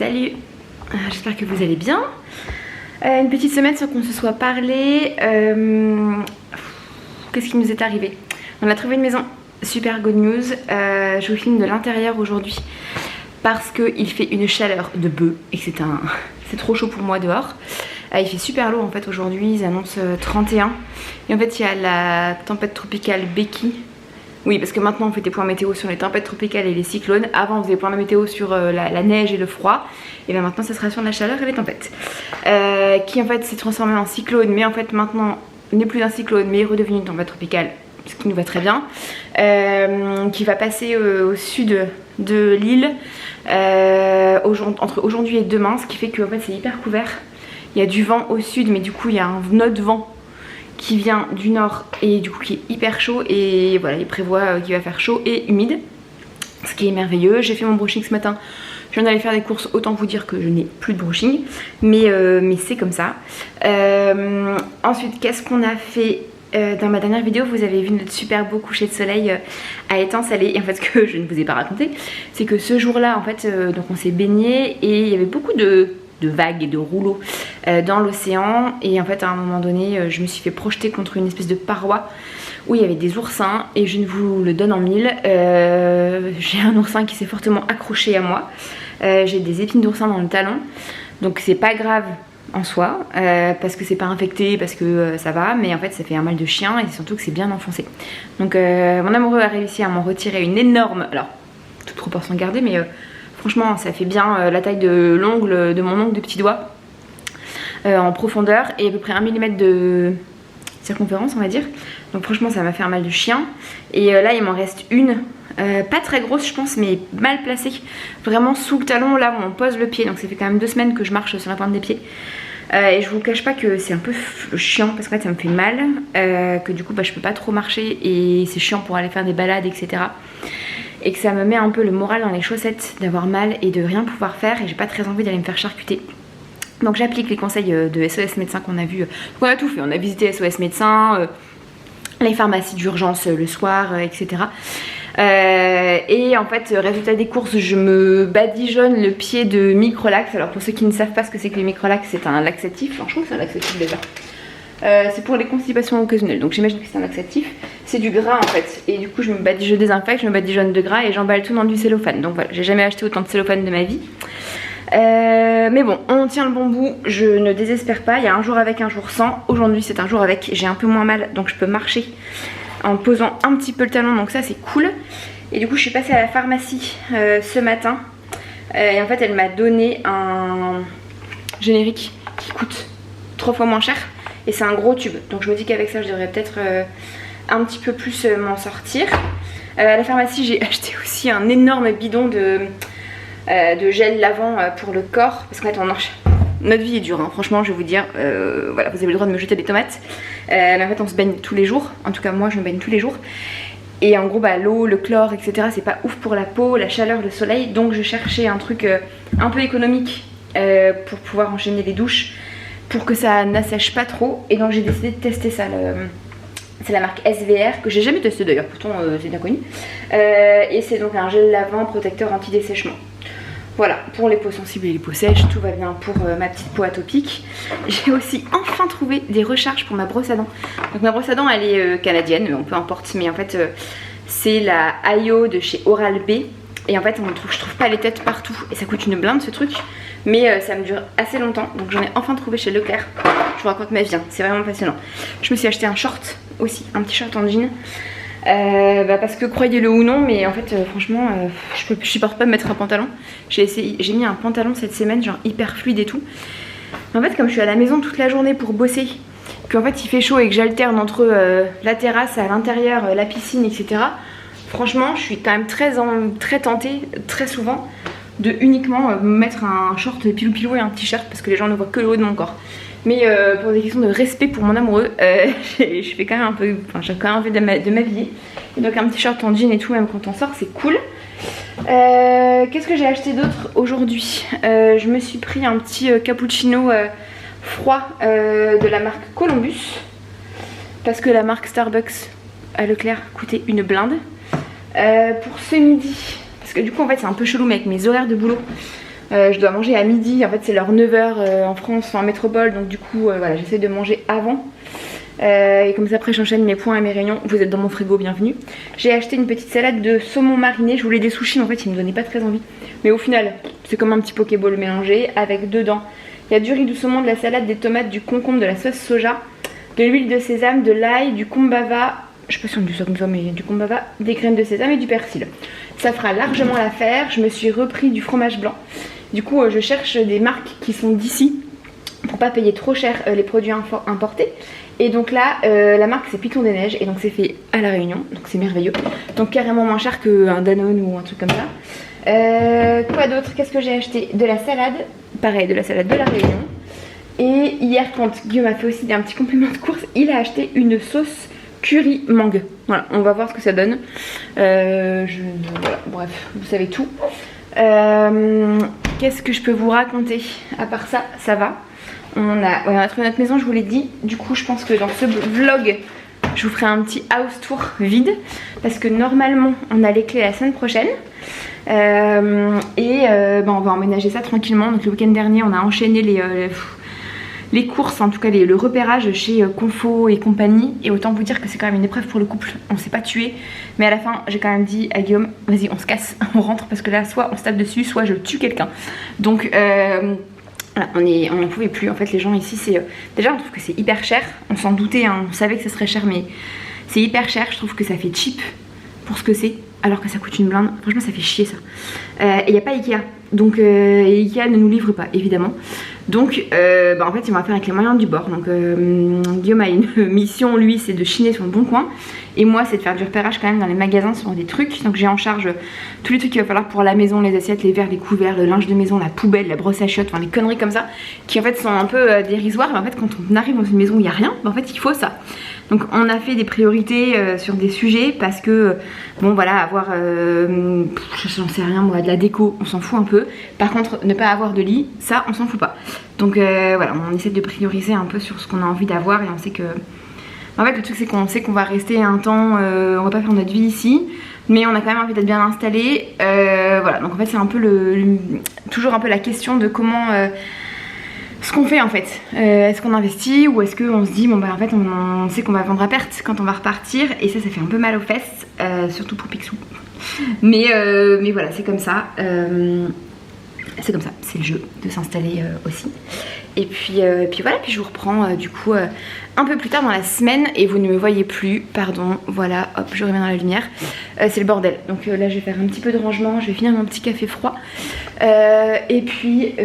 Salut, j'espère que vous allez bien. Une petite semaine sans qu'on se soit parlé. Qu'est-ce qui nous est arrivé? On a trouvé une maison, super good news. Je vous filme de l'intérieur aujourd'hui parce qu'il fait une chaleur de bœuf et que c'est trop chaud pour moi dehors. Il fait super lourd en fait aujourd'hui, ils annoncent 31. Et en fait il y a la tempête tropicale Becky. Oui, parce que maintenant on fait des points météo sur les tempêtes tropicales et les cyclones. Avant on faisait des points météo sur la neige et le froid. Et bien maintenant ça sera sur la chaleur et les tempêtes. Qui en fait s'est transformé en cyclone, mais en fait maintenant n'est plus un cyclone mais est redevenu une tempête tropicale. Ce qui nous va très bien. Qui va passer au sud de l'île entre aujourd'hui et demain. Ce qui fait que en fait, c'est hyper couvert. Il y a du vent au sud, mais du coup il y a un autre vent qui vient du nord et du coup qui est hyper chaud. Et voilà, il prévoit qu'il va faire chaud et humide, ce qui est merveilleux. J'ai fait mon brushing ce matin. Je viens d'aller faire des courses, autant vous dire que je n'ai plus de brushing, mais c'est comme ça. Ensuite, qu'est-ce qu'on a fait? Dans ma dernière vidéo, vous avez vu notre super beau coucher de soleil à Étang-Salé. Et en fait, ce que je ne vous ai pas raconté, c'est que ce jour-là, en fait, donc on s'est baigné et il y avait beaucoup de vagues et de rouleaux dans l'océan. Et en fait, à un moment donné, je me suis fait projeter contre une espèce de paroi où il y avait des oursins. Et je ne vous le donne en mille. J'ai un oursin qui s'est fortement accroché à moi. J'ai des épines d'oursin dans le talon. Donc c'est pas grave en soi, parce que c'est pas infecté, parce que ça va, mais en fait ça fait un mal de chien et surtout que c'est bien enfoncé. Donc mon amoureux a réussi à m'en retirer une énorme, alors toute proportion gardée, mais franchement ça fait bien la taille de l'ongle, de mon ongle de petit doigt en profondeur et à peu près 1 mm de circonférence on va dire. Donc franchement ça m'a fait un mal de chien. Et là il m'en reste une, pas très grosse je pense, mais mal placée, vraiment sous le talon là où on pose le pied. Donc ça fait quand même 2 semaines que je marche sur la pointe des pieds. Et je vous cache pas que c'est un peu chiant parce que ça me fait mal, que du coup je peux pas trop marcher et c'est chiant pour aller faire des balades etc. Et que ça me met un peu le moral dans les chaussettes d'avoir mal et de rien pouvoir faire, et j'ai pas très envie d'aller me faire charcuter. Donc j'applique les conseils de SOS médecin qu'on a vu. On a tout fait, on a visité SOS médecin, les pharmacies d'urgence le soir, etc. Et en fait, résultat des courses, je me badigeonne le pied de Microlax. Alors pour ceux qui ne savent pas ce que c'est que le Microlax, c'est un laxatif. Enfin, je trouve que c'est un laxatif déjà. C'est pour les constipations occasionnelles, donc j'imagine que c'est un laxatif. C'est du gras en fait, et du coup je désinfecte, je me badigeonne de gras et j'emballe tout dans du cellophane. Donc voilà, j'ai jamais acheté autant de cellophane de ma vie. Mais bon, on tient le bon bout, je ne désespère pas. Il y a un jour avec, un jour sans. Aujourd'hui c'est un jour avec, j'ai un peu moins mal, donc je peux marcher en posant un petit peu le talon, donc ça c'est cool. Et du coup je suis passée à la pharmacie ce matin, et en fait elle m'a donné un générique qui coûte 3 fois moins cher, et c'est un gros tube. Donc je me dis qu'avec ça je devrais peut-être un petit peu plus m'en sortir. À la pharmacie j'ai acheté aussi un énorme bidon de gel lavant pour le corps, parce qu'en fait notre vie est dure, hein. Franchement je vais vous dire, voilà, vous avez le droit de me jeter des tomates, mais en fait on se baigne tous les jours, en tout cas moi je me baigne tous les jours, et en gros l'eau, le chlore etc c'est pas ouf pour la peau, la chaleur, le soleil, donc je cherchais un truc un peu économique pour pouvoir enchaîner les douches, pour que ça n'assèche pas trop, et donc j'ai décidé de tester ça. C'est la marque SVR, que j'ai jamais testé d'ailleurs, pourtant c'est bien connu, et c'est donc un gel lavant protecteur anti-dessèchement. Voilà, pour les peaux sensibles et les peaux sèches, tout va bien pour ma petite peau atopique. J'ai aussi enfin trouvé des recharges pour ma brosse à dents. Donc ma brosse à dents elle est canadienne, peu importe, mais en fait c'est la IO de chez Oral-B. Et en fait je trouve pas les têtes partout, et ça coûte une blinde ce truc, mais ça me dure assez longtemps. Donc j'en ai enfin trouvé chez Leclerc. Je vous raconte ma vie, hein, c'est vraiment passionnant. Je me suis acheté un short aussi, un petit short en jean. Parce que croyez-le ou non, mais en fait franchement je supporte pas de mettre un pantalon. J'ai mis un pantalon cette semaine genre hyper fluide et tout. En fait comme je suis à la maison toute la journée pour bosser, qu'en fait il fait chaud et que j'alterne entre la terrasse à l'intérieur, la piscine etc. Franchement je suis quand même très tentée très souvent de uniquement me mettre un short pilou pilou et un t-shirt, parce que les gens ne voient que le haut de mon corps. Mais pour des questions de respect pour mon amoureux, je fais quand même un peu, j'ai quand même envie de m'habiller. Et donc un petit short en jean et tout, même quand on sort, c'est cool. Qu'est-ce que j'ai acheté d'autre aujourd'hui? Je me suis pris un petit cappuccino froid de la marque Columbus, parce que la marque Starbucks à Leclerc coûtait une blinde. Pour ce midi, parce que du coup en fait c'est un peu chelou, mais avec mes horaires de boulot, Je dois manger à midi, en fait c'est leur 9h en France, en métropole, donc du coup voilà, j'essaie de manger avant. Et comme ça après j'enchaîne mes points et mes réunions. Vous êtes dans mon frigo, bienvenue. J'ai acheté une petite salade de saumon mariné. Je voulais des sushis mais en fait ils me donnaient pas très envie. Mais au final c'est comme un petit pokéball mélangé avec dedans il y a du riz, du saumon, de la salade, des tomates, du concombre, de la sauce soja, de l'huile de sésame, de l'ail, du kombava, je sais pas si on dit ça comme ça mais du kombava, des graines de sésame et du persil. Ça fera largement l'affaire. Je me suis repris du fromage blanc. Du coup je cherche des marques qui sont d'ici pour pas payer trop cher les produits importés. Et donc là la marque c'est Piton des Neiges et donc c'est fait à La Réunion, donc c'est merveilleux, donc carrément moins cher qu'un Danone ou un truc comme ça. Quoi d'autre? Qu'est-ce que j'ai acheté? De la salade, pareil, de la salade de La Réunion. Et hier quand Guillaume a fait aussi un petit complément de course, il a acheté une sauce curry mangue. Voilà, on va voir ce que ça donne. Voilà, bref, vous savez tout. Qu'est-ce que je peux vous raconter? À part ça, ça va. On a trouvé notre maison, je vous l'ai dit. Du coup je pense que dans ce vlog je vous ferai un petit house tour vide, parce que normalement on a les clés la semaine prochaine. On va emménager ça tranquillement. Donc le week-end dernier on a enchaîné les courses, en tout cas le repérage chez Confo et compagnie. Et autant vous dire que c'est quand même une épreuve pour le couple. On s'est pas tué, mais à la fin j'ai quand même dit à Guillaume vas-y on se casse, on rentre, parce que là soit on se tape dessus, soit je tue quelqu'un. Donc voilà, on n'en pouvait plus. En fait les gens ici c'est déjà on trouve que c'est hyper cher. On s'en doutait hein, on savait que ça serait cher, mais c'est hyper cher. Je trouve que ça fait cheap pour ce que c'est, alors que ça coûte une blinde. Franchement ça fait chier ça. Et il n'y a pas Ikea, donc Ikea ne nous livre pas évidemment. Donc en fait il va faire avec les moyens du bord. Donc Guillaume a une mission, lui c'est de chiner sur le bon coin, et moi c'est de faire du repérage quand même dans les magasins sur des trucs. Donc j'ai en charge tous les trucs qu'il va falloir pour la maison, les assiettes, les verres, les couverts, le linge de maison, la poubelle, la brosse à chiottes, enfin les conneries comme ça qui en fait sont un peu dérisoires. Mais en fait quand on arrive dans une maison où il n'y a rien, en fait il faut ça. Donc on a fait des priorités sur des sujets, parce que bon voilà, avoir j'en sais rien moi, de la déco on s'en fout un peu. Par contre ne pas avoir de lit, ça on s'en fout pas. Donc voilà, on essaie de prioriser un peu sur ce qu'on a envie d'avoir. Et on sait que en fait le truc c'est qu'on sait qu'on va rester un temps, on va pas faire notre vie ici, mais on a quand même envie d'être bien installé. Voilà, donc en fait c'est un peu toujours un peu la question de comment ce qu'on fait en fait. Est-ce qu'on investit, ou est-ce qu'on se dit bon bah en fait on sait qu'on va vendre à perte quand on va repartir, et ça fait un peu mal aux fesses, surtout pour Picsou. Mais voilà, c'est comme ça. C'est comme ça, c'est le jeu de s'installer aussi. Et puis voilà, puis je vous reprends du coup un peu plus tard dans la semaine, et vous ne me voyez plus, pardon, voilà, hop, je reviens dans la lumière. C'est le bordel, donc là je vais faire un petit peu de rangement, je vais finir mon petit café froid. Et puis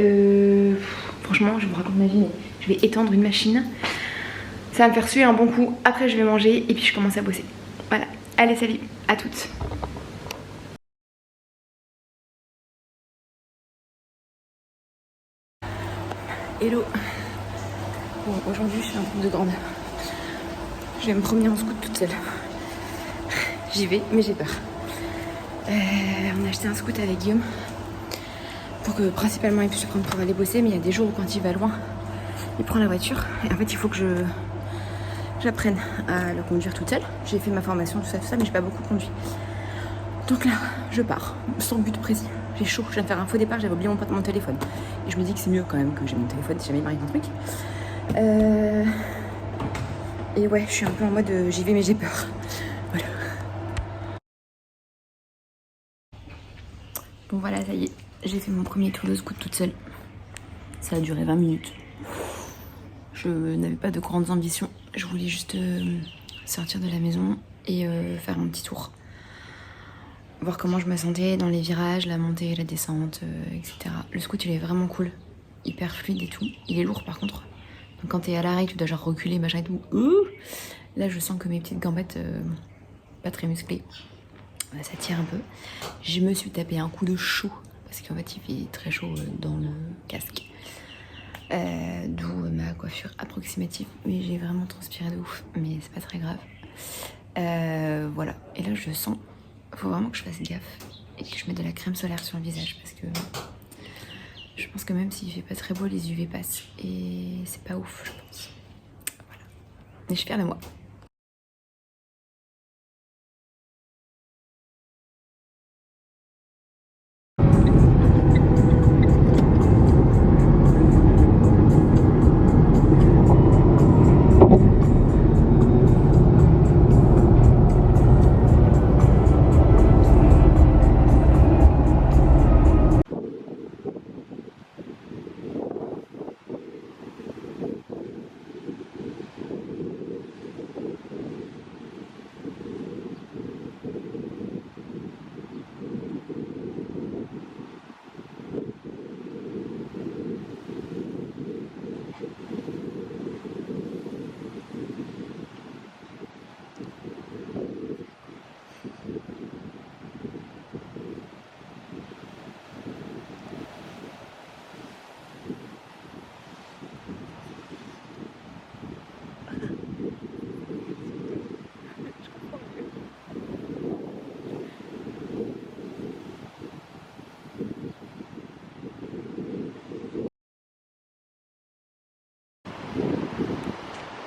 franchement je vous raconte ma vie, mais je vais étendre une machine. Ça va me faire suer un bon coup, après je vais manger et puis je commence à bosser. Voilà, allez salut, à toutes. Hello. Bon, aujourd'hui je suis un peu de grande. Je vais me promener en scoot toute seule. J'y vais, mais j'ai peur. On a acheté un scoot avec Guillaume pour que principalement il puisse se prendre pour aller bosser, mais il y a des jours où quand il va loin, il prend la voiture. Et en fait il faut que j'apprenne à le conduire toute seule. J'ai fait ma formation, tout ça, mais j'ai pas beaucoup conduit. Donc là, je pars, sans but précis. J'ai chaud, je viens de faire un faux départ, j'avais oublié mon téléphone. Et je me dis que c'est mieux quand même que j'ai mon téléphone si jamais il m'arrive un truc. Et ouais, je suis un peu en mode j'y vais mais j'ai peur. Voilà. Bon voilà, ça y est, j'ai fait mon premier tour de scoot toute seule. Ça a duré 20 minutes. Je n'avais pas de grandes ambitions. Je voulais juste sortir de la maison et faire un petit tour. Voir comment je me sentais dans les virages, la montée, la descente, etc. Le scoot il est vraiment cool, hyper fluide et tout. Il est lourd par contre. Donc quand t'es à l'arrêt, tu dois genre reculer, machin et tout. Là je sens que mes petites gambettes, pas très musclées, ça tire un peu. Je me suis tapé un coup de chaud, parce qu'en fait il fait très chaud dans le casque. D'où ma coiffure approximative. Mais j'ai vraiment transpiré de ouf, mais c'est pas très grave. Voilà, et là je sens... Faut vraiment que je fasse gaffe et que je mette de la crème solaire sur le visage, parce que je pense que même s'il fait pas très beau, les UV passent et c'est pas ouf, je pense. Voilà. Mais je suis fière de moi.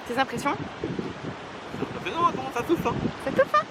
Tes impressions? C'est impressionnant, comment ça souffle hein. Ça touffe hein?